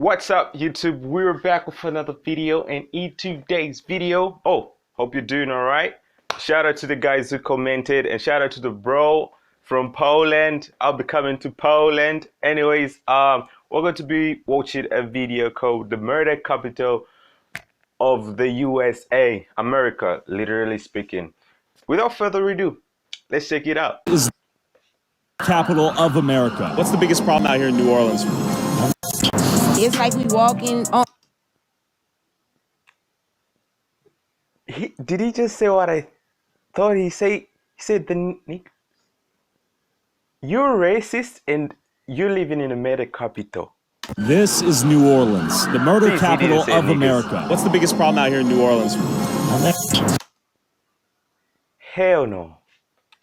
What's up, YouTube? We're back with another video, and in today's video, hope you're doing all right. Shout out to the guys who commented, and shout out to the bro from Poland. I'll be coming to Poland. Anyways, we're going to be watching a video called "The Murder Capital of the USA, America," literally speaking. Without further ado, let's check it out. Is capital of America. What's the biggest problem out here in New Orleans? It's like we walking on. Did he just say what I thought he said? He said you're racist and you're living in a murder capital. This is New Orleans, the murder capital of America. What's the biggest problem out here in New Orleans? Hell no.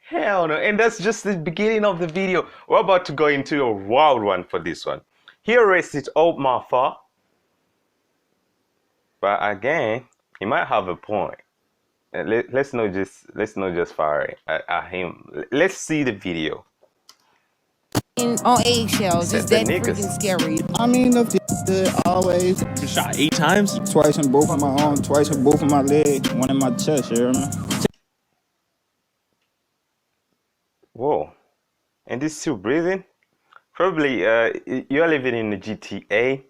Hell no. And that's just the beginning of the video. We're about to go into a wild one for this one. He arrested old Martha. But again, he might have a point. Let's not just fire at him. Let's see the video. On eggshells, it's that freaking scary. I mean, the always. You shot 8 times? Twice in both of my arms, twice in both of my legs, one in my chest, you hear me? Whoa. And this still breathing? Probably you're living in the GTA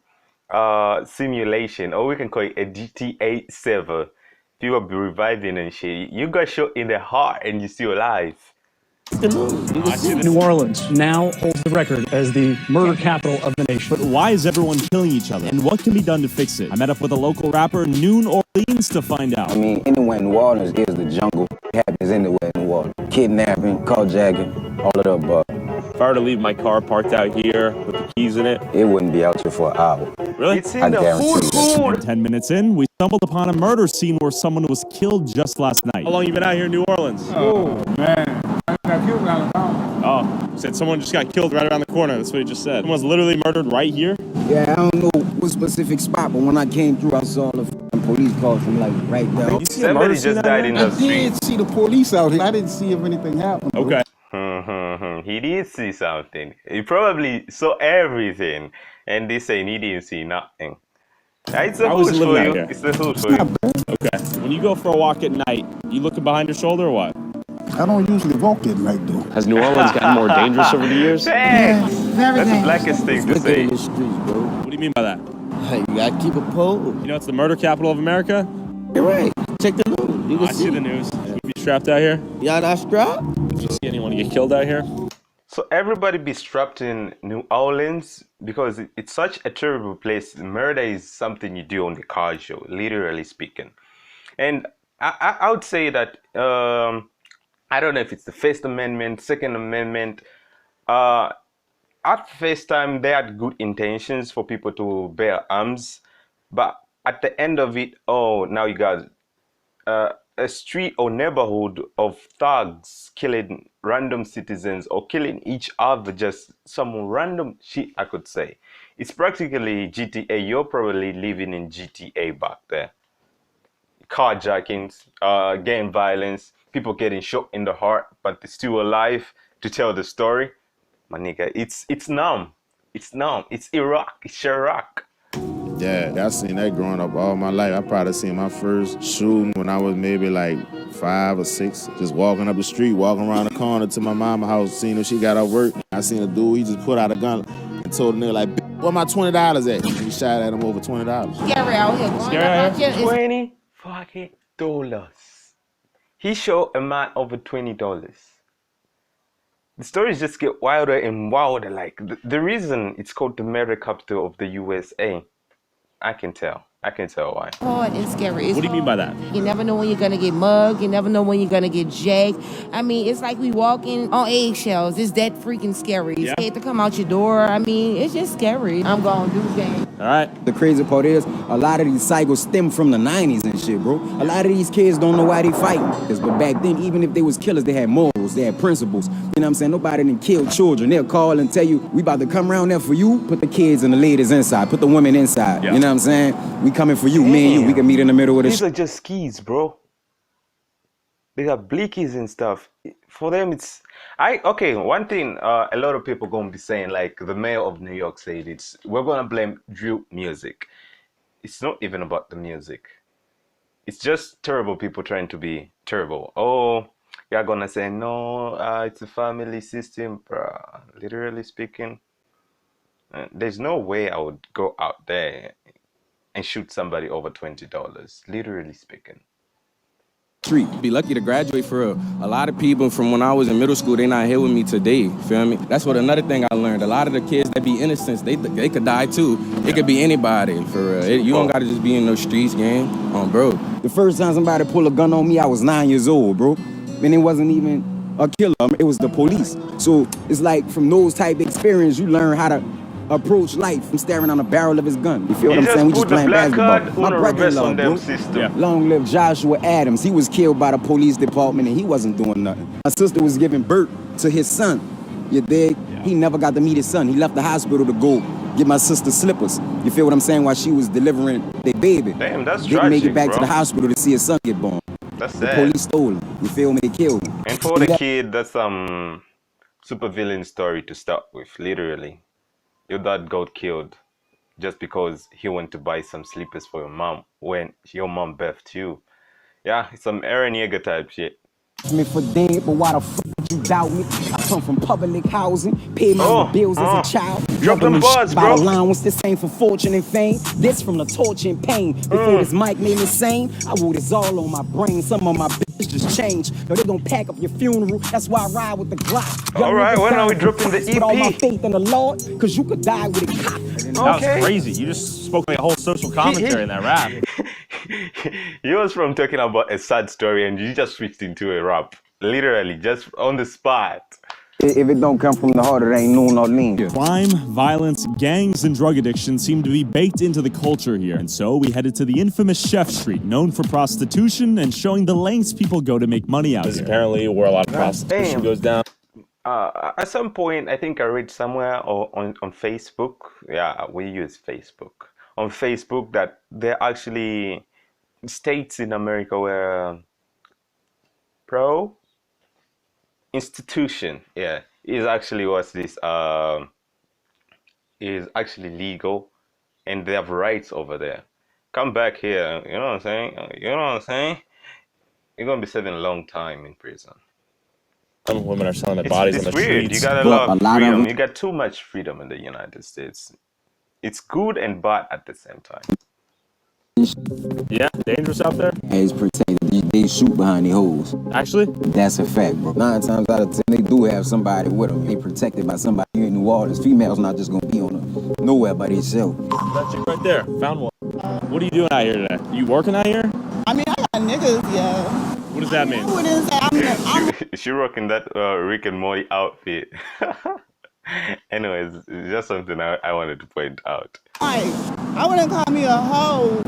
simulation, or we can call it a GTA server. People be reviving and shit. You got shot in the heart and you're still alive. New Orleans now holds the record as the murder capital of the nation. But why is everyone killing each other? And what can be done to fix it? I met up with a local rapper, New Orleans, to find out. I mean, anywhere in New Orleans is the jungle. It happens anywhere in New Orleans. Kidnapping, carjacking, all of the above. If I were to leave my car parked out here with the keys in it, it wouldn't be out here for an hour. Really? It's in the hood. 10 minutes in, we stumbled upon a murder scene where someone was killed just last night. How long you been out here in New Orleans? Oh, man. I got killed around the town. Oh, you said someone just got killed right around the corner. That's what he just said. Someone was literally murdered right here? Yeah, I don't know what specific spot, but when I came through, I saw the police cars from like right down. Somebody just died in the street. I did see the police out here. I didn't see if anything happened. Okay. He did see something. He probably saw everything, and they saying he didn't see nothing. It's the hood for you. It's the hood for you. Okay. When you go for a walk at night, you looking behind your shoulder or what? I don't usually walk at night, though. Has New Orleans gotten more dangerous over the years? Hey, that's the blackest thing to say. In the streets, bro. What do you mean by that? Hey, you gotta keep a pole. You know it's the murder capital of America? You're right. Check the news. You can I see the news. You be strapped out here? Y'all not strapped? Did you see anyone get killed out here? So everybody be strapped in New Orleans because it's such a terrible place. Murder is something you do on the car show, literally speaking. And I would say that I don't know if it's the First Amendment, Second Amendment. At first time, they had good intentions for people to bear arms, but at the end of it, now you got a street or neighborhood of thugs killing random citizens or killing each other, just some random shit, I could say. It's practically GTA. You're probably living in GTA back there. Carjackings, gang violence, people getting shot in the heart, but they're still alive to tell the story. My nigga, it's numb. It's numb. It's Iraq. It's Iraq. Yeah, I seen that growing up all my life. I probably seen my first shooting when I was maybe like 5 or 6. Just walking up the street, walking around the corner to my mama's house, seeing if she got off work. I seen a dude, he just put out a gun and told the nigga like, where my $20 at? And he shot at him over $20. Scary out here. Scary out here? $20 fucking dollars. He shot a man over $20. The stories just get wilder and wilder. Like the reason it's called the murder capital of the USA, I can tell why. Hard and scary. What do you mean by that? You never know when you're gonna get mugged. You never know when you're gonna get jacked. I mean, it's like we walking on eggshells. It's that freaking scary. You scared to come out your door. I mean, it's just scary. I'm gonna do the game. All right. The crazy part is, a lot of these cycles stem from the 90s and shit, bro. A lot of these kids don't know why they fighting. But back then, even if they was killers, they had morals, they had principles. You know what I'm saying? Nobody didn't kill children. They'll call and tell you, we about to come around there for you. Put the kids and the ladies inside. Put the women inside. Yeah. You know what I'm saying? We coming for you, me and you. We can meet in the middle of the These are just skis, bro. They got blickies and stuff. For them, it's okay. One thing, a lot of people gonna be saying, like the mayor of New York said, we're gonna blame drill music. It's not even about the music. It's just terrible people trying to be terrible. Oh, you're gonna say no, it's a family system, bruh. Literally speaking, there's no way I would go out there and shoot somebody over $20. Literally speaking. Street. Be lucky to graduate for real. A lot of people from when I was in middle school, they not here with me today. Feel me? That's what another thing I learned. A lot of the kids that be innocents, they could die too. It could be anybody for real. You don't gotta just be in those streets, gang. Bro. The first time somebody pulled a gun on me, I was 9 years old, bro. And it wasn't even a killer. It was the police. So it's like from those type of experience, you learn how to approach life from staring on the barrel of his gun. You feel what I'm saying? We just playing basketball. My brother-in-law, bro. Long live Joshua Adams. He was killed by the police department and he wasn't doing nothing. My sister was giving birth to his son. You dig? He never got to meet his son. He left the hospital to go get my sister slippers. You feel what I'm saying? While she was delivering their baby. Damn, that's tragic, didn't make it back bro. to the hospital to see his son get born. That's the sad. police stole him. You feel me? They killed him. And for the kid, that's super villain story to start with. Literally, your dad got killed just because he went to buy some slippers for your mom when your mom birthed you. Yeah, it's some Aaron Yeager type shit. Me for damn, but why the fuck would you doubt me? I come from public housing, paid my bills as a child. Drop them bars, bro. Allowance, this ain't for fortune and fame. This from the torture and pain. Before this mic made me sane, I wrote this all on my brain. Some of my bitches just changed. No, they gon' pack up your funeral. That's why I ride with the Glock. All right, when are we dropping the EP? Put all my faith in the Lord, cause you could die with a cop. That was crazy. You just spoke like a whole social commentary in that rap. He was from talking about a sad story and you just switched into a rap. Literally, just on the spot. If it don't come from the heart, it ain't New Orleans. Crime, violence, gangs, and drug addiction seem to be baked into the culture here. And so we headed to the infamous Chef Street, known for prostitution and showing the lengths people go to make money out here. Apparently where a lot of prostitution goes down. At some point, I think I read somewhere or on Facebook. Yeah, we use Facebook. On Facebook that there are actually states in America where institution, is actually what's this is actually legal, and they have rights over there. Come back here, you know what I'm saying? You know what I'm saying? You're gonna be serving a long time in prison. Some women are selling their bodies on the weird. streets. You got a lot of freedom. You got too much freedom in the United States. It's good and bad at the same time. Yeah, dangerous out there. It's protected. They shoot behind the holes. Actually? That's a fact, bro. 9 times out of 10, they do have somebody with them. They protected by somebody here in New Orleans. Females not just gonna be on them nowhere by themselves. That chick right there. Found one. What are you doing out here today? You working out here? I mean, I got niggas, yeah. What does that mean? I wouldn't say She rocking that Rick and Morty outfit. Anyways, it's just something I wanted to point out. I wouldn't call me a hoe.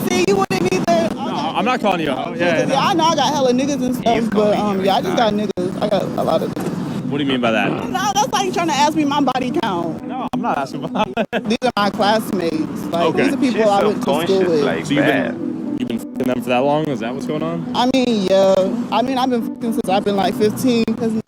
See, you wouldn't either. No, I'm not calling you a hoe. Yeah, yeah, I know I got hella niggas and stuff, but yeah, I just got niggas. I got a lot of niggas. What do you mean by that? No, that's like trying to ask me my body count. No, I'm not asking about that. These are my classmates. Like, these are people I went to school with. Like, so you've been f***ing them for that long? Is that what's going on? I mean, yeah. I mean, I've been f***ing since I've been like 15. Cause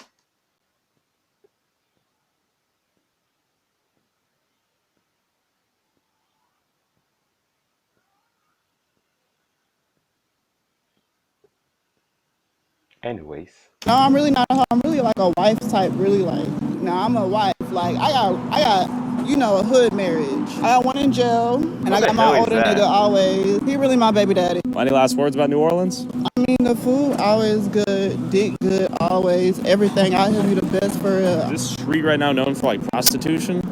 anyways. no, I'm really not a hoe. I'm really like a wife type. Really like. No, I'm a wife. Like I got, you know, a hood marriage. I got one in jail, and I got my older nigga always. He really my baby daddy. Any last words about New Orleans? I mean, the food always good, dick good always. Everything out here be the best for real. Is this street right now known for like prostitution?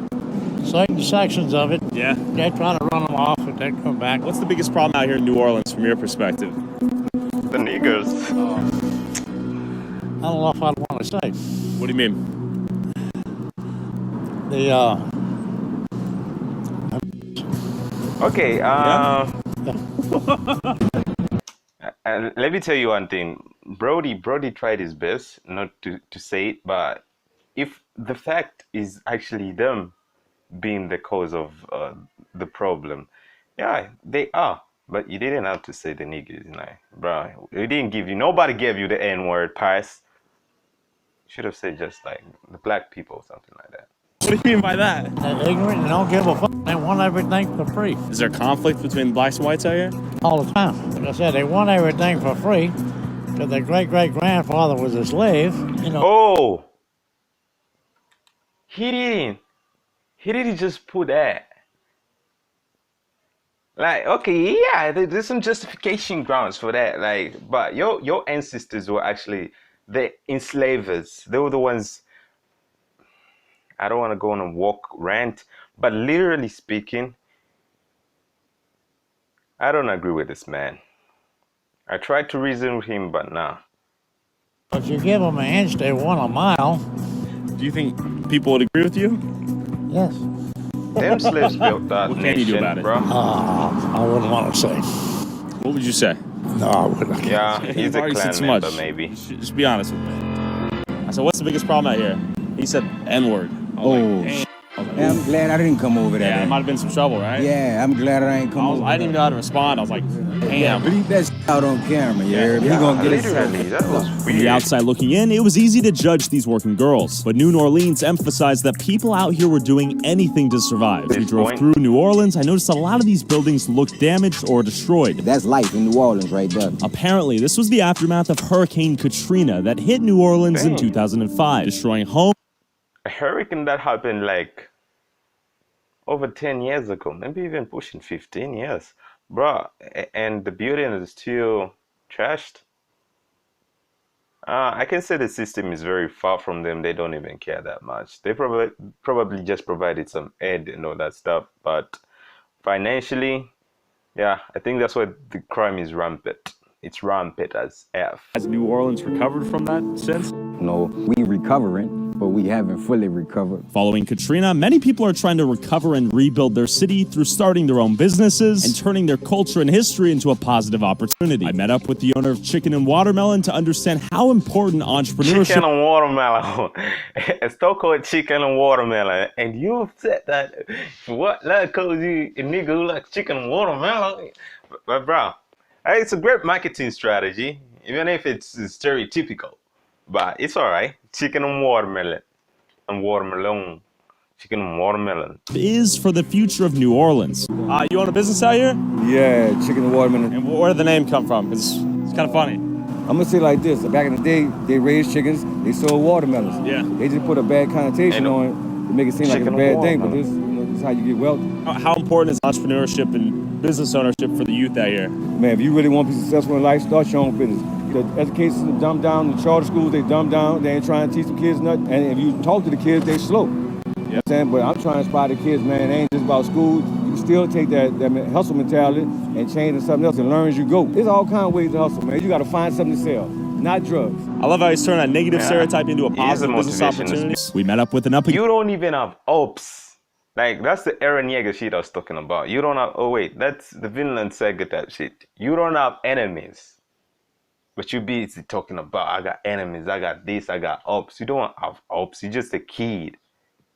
Certain sections of it. Yeah. They're trying to run them off, but they come back. What's the biggest problem out here in New Orleans from your perspective? The niggers. I don't know if I'd want to say. What do you mean? Okay, let me tell you one thing. Brody tried his best not to say it, but if the fact is actually them being the cause of the problem, yeah, they are. But you didn't have to say the niggas, like, bro. It didn't give you. Nobody gave you the N-word, Pies. Should have said just like the black people or something like that. What do you mean by that? They're ignorant and don't give a fuck. They want everything for free Is there conflict between blacks and whites out here? all the time. Like I said, they want everything for free because their great-great-grandfather was a slave. You know. Oh, he didn't just put that. Like, okay, yeah, there's some justification grounds for that. Like, but your ancestors were actually the enslavers. They were the ones. I don't want to go on a walk rant, but literally speaking, I don't agree with this man. I tried to reason with him, but nah. If you give them an inch, they want a mile. Do you think people would agree with you? Yes. Them slaves built that What can nation, you do about it? bro. I wouldn't want to say. What would you say? No, I wouldn't. Yeah, he's You've a already said clan too member, much. maybe. Just be honest with me. I said, what's the biggest problem out here? He said N-word. Oh, yeah, I'm glad I didn't come over Yeah, that. there might have been some trouble, right? Yeah, I'm glad I ain't come over I didn't even know how to respond. I was like, damn. Bleep that shit out on camera, yeah. He gonna get Literally, that was From weird. the outside looking in, it was easy to judge these working girls. But New Orleans emphasized that people out here were doing anything to survive. As we This drove point. through New Orleans, I noticed a lot of these buildings looked damaged or destroyed. That's life in New Orleans right there. Apparently, this was the aftermath of Hurricane Katrina that hit New Orleans in Dang. 2005, destroying homes. A hurricane that happened like over 10 years ago, maybe even pushing 15 years. Bro, and the building is still trashed. I can say the system is very far from them. They don't even care that much. They probably just provided some aid and all that stuff. But financially, yeah, I think that's why the crime is rampant. It's rampant as F. Has New Orleans recovered from that since? No, we recovering, but we haven't fully recovered. Following Katrina, many people are trying to recover and rebuild their city through starting their own businesses and turning their culture and history into a positive opportunity. I met up with the owner of Chicken and Watermelon to understand how important entrepreneurship Chicken and watermelon. It's still called chicken and watermelon. And you upset that what like cause you a nigga who likes chicken and watermelon. But bro, it's a great marketing strategy, even if it's stereotypical. But it's alright. Chicken and watermelon. And watermelon. Chicken and watermelon. is for the future of New Orleans. You own a business out here? Yeah, chicken and watermelon. And where did the name come from? It's kind of funny. I'm gonna say it like this: back in the day, they raised chickens, they sold watermelons. Yeah. They just put a bad connotation on it to make it seem like it's a Chicken bad and thing. But watermelon. this is how you get wealthy. How important is entrepreneurship and business ownership for the youth out here? Man, if you really want to be successful in life, start your own business. The education is dumbed down. The charter schools, they dumb down. They ain't trying to teach the kids nothing. And if you talk to the kids, they slow. You know what I'm saying? But I'm trying to inspire the kids, man. It ain't just about school. You can still take that hustle mentality and change it to something else and learn as you go. There's all kinds of ways to hustle, man. You got to find something to sell, not drugs. I love how he's turned that negative stereotype into a He is a positive business motivational opportunity. We met up with an up. You don't even have ops. Like, that's the Eren Yeager shit I was talking about. You don't have, oh wait, that's the Vinland Saga type shit. You don't have enemies. But you busy talking about, I got enemies, I got this, I got ops. You don't have ops. You're just a kid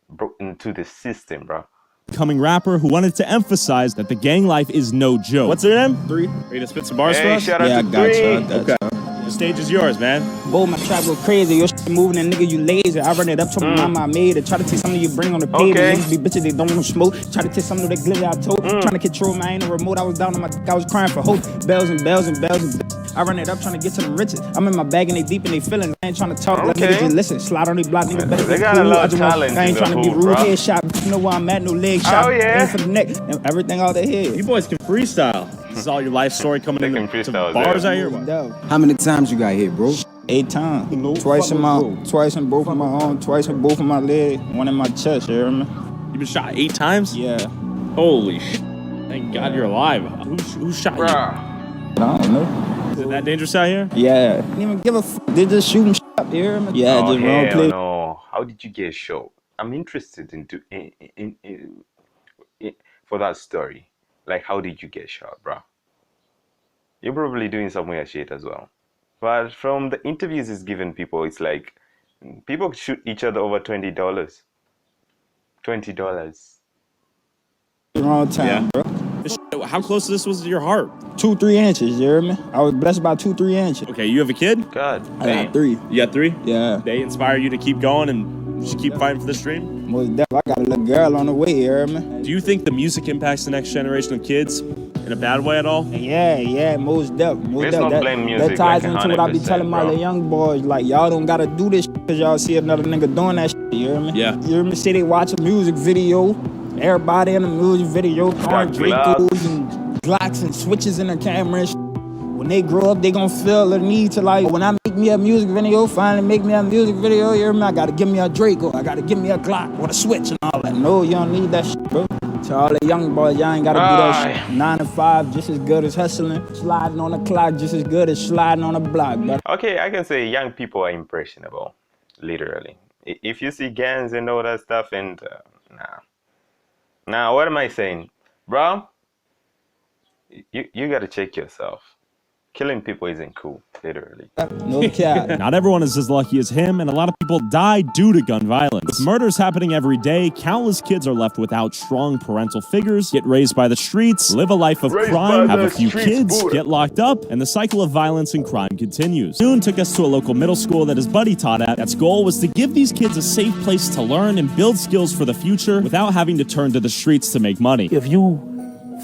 broke into the system, bro. Coming rapper who wanted to emphasize that the gang life is no joke. What's their name? Three. Are you gonna spit some bars for Hey, us? shout out to Three. Okay. The stage is yours, man. Boy, my trap go crazy. Your shit moving and nigga, you lazy. I run it up to my mama, I made it. Try to take something you bring on the pavement. Okay. Niggas be bitches, they don't want to smoke. Try to take something that glitter I told. Trying to control my ain't a remote. I was down on my I was crying for hope. Bells and bells and bells and bells. I run it up trying to get to the riches. I'm in my bag and they deep and they feeling. I ain't trying to talk. Let Okay. niggas just listen. Slide on they block, niggas better They be got a cool. lot I of just want- talent I ain't in the trying to be hood, rude. bro. Headshot. You know where I'm at. No leg shot. Oh, yeah. Aim for the neck. And everything out their head. You boys can freestyle. This is all your life story coming They in can to freestyle bars there. out here. What? No. How many times you got hit, bro? 8 times. Twice in both of my arm, twice in both of my leg, one in my chest, you hear me? You've been shot 8 times? Yeah. Holy shit. Thank God you're alive. Who shot you? Bruh. I don't know. Is it that dangerous out here? Yeah. Didn't even give a f. They just shoot and shot, you hear me? Yeah, Oh, just wrong hell place. no. How did you get shot? I'm interested in for that story. Like, how did you get shot, bro? You're probably doing some weird shit as well. But from the interviews he's given people, it's like people shoot each other over $20. $20. Wrong time, Yeah. bro. How close this was to your heart? 2-3 inches, you hear me? I was blessed by 2-3 inches. Okay, you have a kid? God. I got 3. You got 3? Yeah. They inspire you to keep going and just keep fighting for this dream? Most definitely. I got a little girl on the way, you hear me? Do you think the music impacts the next generation of kids in a bad way at all? Yeah, most definitely. Let's not blame music. That ties like into what I be 100%, telling my bro. little young boys. Like, y'all don't gotta do this because y'all see another nigga doing that shit, you hear me? Yeah. You hear me? Say they watch a music video, everybody in the music video throwing Dracos and Glocks and switches in their camera and shit. When they grow up, they gonna feel the need to like, when I make me a music video, finally make me a music video, you hear me? I gotta give me a Draco, I gotta give me a Glock with a switch and all that. No, you don't need that shit, bro. To all the young boys, y'all ain't gotta do that shit. 9 to 5, just as good as hustling. Sliding on the clock, just as good as sliding on the block, bro. Okay, I can say young people are impressionable, literally. If you see gangs and all that stuff, and nah, what am I saying, bro? You gotta check yourself. Killing people isn't cool, literally. No cap. Not everyone is as lucky as him, and a lot of people die due to gun violence. With murders happening every day, countless kids are left without strong parental figures, get raised by the streets, live a life of crime, have a few kids, get locked up, and the cycle of violence and crime continues. Soon took us to a local middle school that his buddy taught at. That's goal was to give these kids a safe place to learn and build skills for the future without having to turn to the streets to make money. If you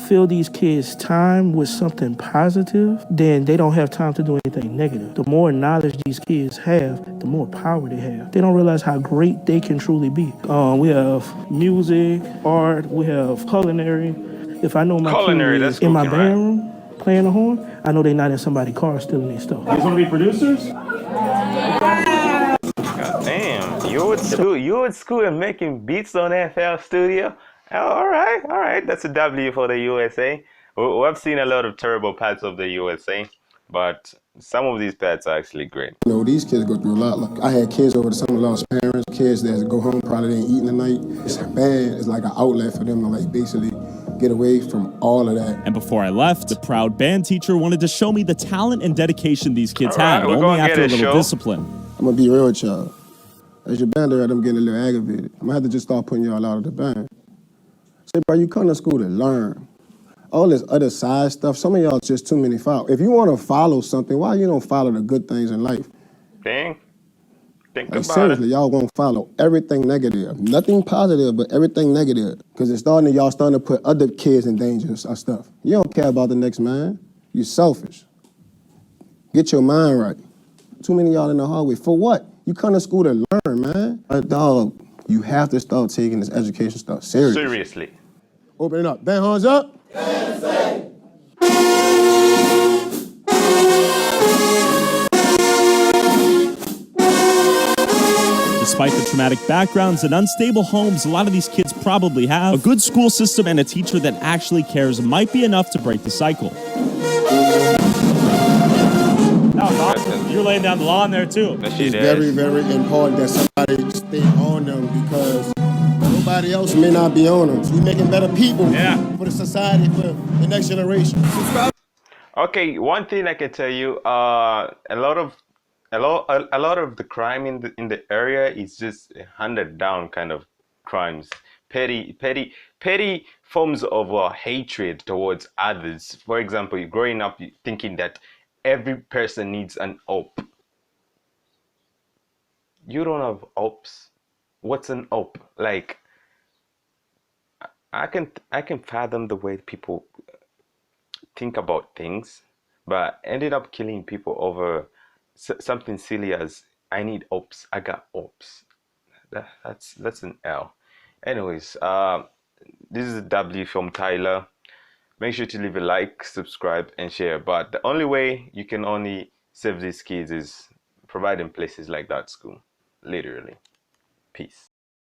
fill these kids' time with something positive, then they don't have time to do anything negative. The more knowledge these kids have, the more power they have. They don't realize how great they can truly be. We have music, art, we have culinary. If I know my kid is in my band room playing the horn, I know they're not in somebody's car stealing their stuff. You want to be producers? God damn, you at school and making beats on FL Studio? All right, that's a W for the USA. We've seen a lot of terrible parts of the USA, but some of these parts are actually great. You know, these kids go through a lot. Like, I had kids over the summer lost parents, kids that go home probably ain't eating tonight. It's bad. It's like an outlet for them to like basically get away from all of that. And before I left, the proud band teacher wanted to show me the talent and dedication these kids have, only after a little discipline. I'm gonna be real with y'all. As your band director, I'm getting a little aggravated. I'm gonna have to just start putting y'all out of the band. Say, bro, you come to school to learn. All this other side stuff, some of y'all just too many follow. If you want to follow something, why you don't follow the good things in life? Think like, about seriously, y'all gonna follow everything negative. Nothing positive, but everything negative. Because y'all starting to put other kids in danger and stuff. You don't care about the next man. You selfish. Get your mind right. Too many of y'all in the hallway. For what? You come to school to learn, man. Dog, you have to start taking this education stuff seriously. Open it up. Band hands up. Despite the traumatic backgrounds and unstable homes a lot of these kids probably have, a good school system and a teacher that actually cares might be enough to break the cycle. You're laying down the lawn there too. It's very, very important that somebody stay on them because nobody else may not be on them. We're making better people for the society, for the next generation. Okay, one thing I can tell you, a lot of the crime in the area is just handed down kind of crimes, petty forms of hatred towards others. For example, growing up thinking that every person needs an op. You don't have ops. What's an op? Like, I can fathom the way people think about things, but ended up killing people over something silly as I need ops. I got ops. That's an L. Anyways, this is W from Tyler. Make sure to leave a like, subscribe, and share. But the only way you can only save these kids is providing places like that school. Literally. Peace.